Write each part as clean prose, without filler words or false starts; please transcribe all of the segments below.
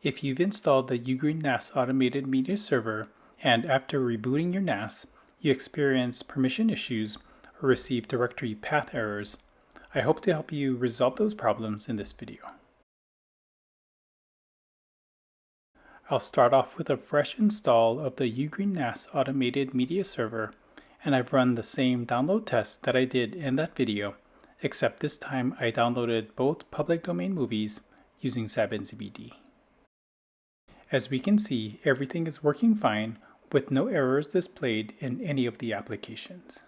If you've installed the UGREEN NAS automated media server and after rebooting your NAS, you experience permission issues or receive directory path errors, I hope to help you resolve those problems in this video. I'll start off with a fresh install of the UGREEN NAS automated media server, and I've run the same download test that I did in that video, except this time I downloaded both public domain movies using SabNZBD. As we can see, everything is working fine with no errors displayed in any of the applications.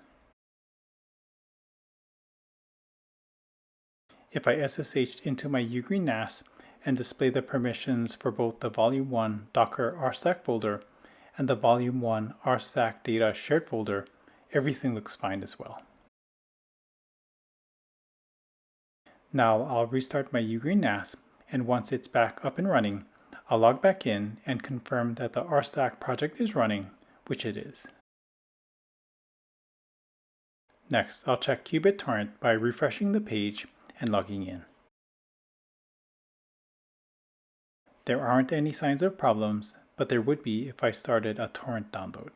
If I SSH into my UGREEN NAS and display the permissions for both the Volume 1 Docker arr-stack folder and the Volume 1 arr-stack data shared folder, everything looks fine as well. Now I'll restart my UGREEN NAS, and once it's back up and running, I'll log back in and confirm that the arr-stack project is running, which it is. Next, I'll check qBittorrent by refreshing the page and logging in. There aren't any signs of problems, but there would be if I started a torrent download.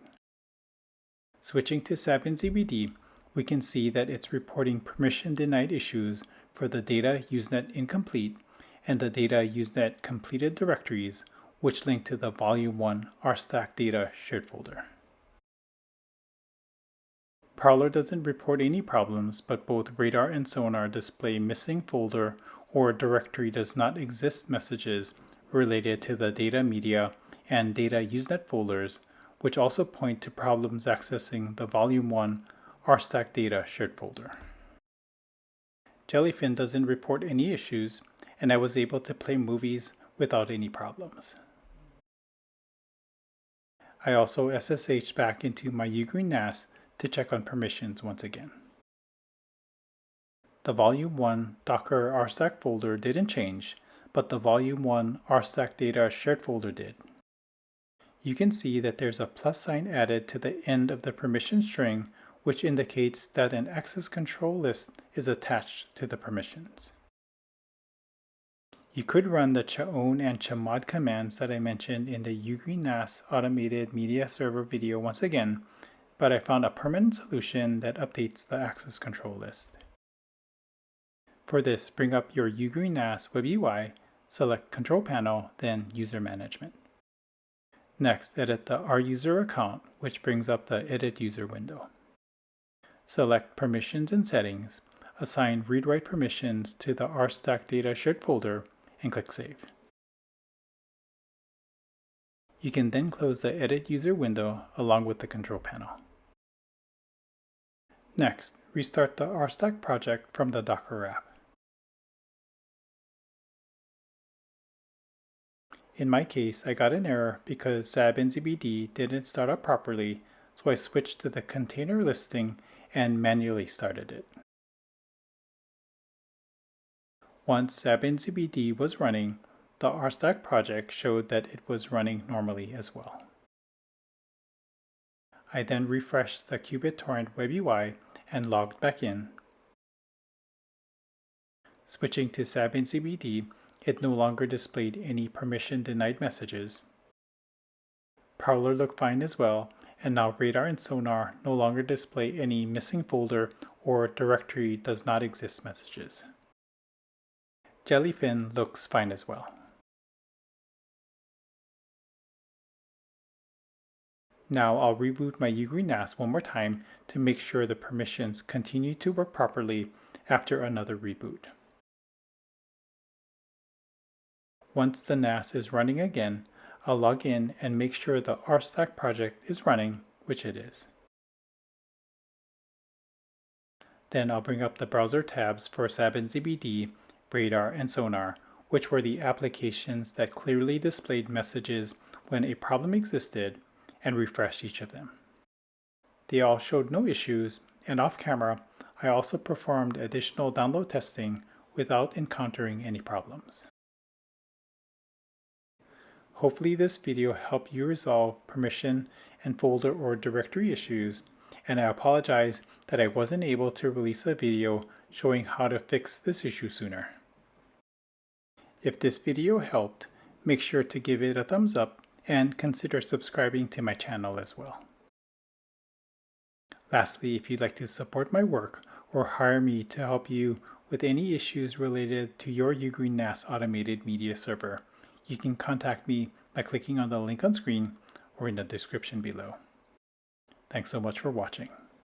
Switching to SabNZBD, we can see that it's reporting permission denied issues for the data usenet incomplete and the data usenet completed directories, which link to the Volume 1 arr-stack data shared folder. Prowler doesn't report any problems, but both radar and sonar display missing folder or directory does not exist messages related to the data media and data usenet folders, which also point to problems accessing the Volume 1 arr-stack data shared folder. Jellyfin doesn't report any issues, and I was able to play movies without any problems. I also SSH back into my UGREEN NAS to check on permissions once again. The Volume 1 Docker arr-stack folder didn't change, but the Volume 1 arr-stack data shared folder did. You can see that there's a plus sign added to the end of the permission string, which indicates that an access control list is attached to the permissions. You could run the chown and chmod commands that I mentioned in the UGREEN NAS automated media server video once again, but I found a permanent solution that updates the access control list. For this, bring up your UGREEN NAS web UI, select Control Panel, then User Management. Next, edit the ruser account, which brings up the Edit User window. Select Permissions and Settings, assign read-write permissions to the arr-stack data shared folder, and click Save. You can then close the Edit User window along with the control panel. Next, restart the arr-stack project from the Docker app. In my case, I got an error because SabNZBD didn't start up properly, so I switched to the container listing and manually started it. Once SabNZBD was running, the arr-stack project showed that it was running normally as well. I then refreshed the qBittorrent web UI and logged back in. Switching to SabNZBD, it no longer displayed any permission denied messages. Prowler looked fine as well, and now radar and sonar no longer display any missing folder or directory does not exist messages. Jellyfin looks fine as well. Now I'll reboot my UGREEN NAS one more time to make sure the permissions continue to work properly after another reboot. Once the NAS is running again, I'll log in and make sure the arr-stack project is running, which it is. Then I'll bring up the browser tabs for SabNZBD, radar, and sonar, which were the applications that clearly displayed messages when a problem existed, and refresh each of them. They all showed no issues, and off camera, I also performed additional download testing without encountering any problems. Hopefully this video helped you resolve permission and folder or directory issues, and I apologize that I wasn't able to release a video showing how to fix this issue sooner. If this video helped, make sure to give it a thumbs up and consider subscribing to my channel as well. Lastly, if you'd like to support my work or hire me to help you with any issues related to your UGREEN NAS automated media server, you can contact me by clicking on the link on screen or in the description below. Thanks so much for watching.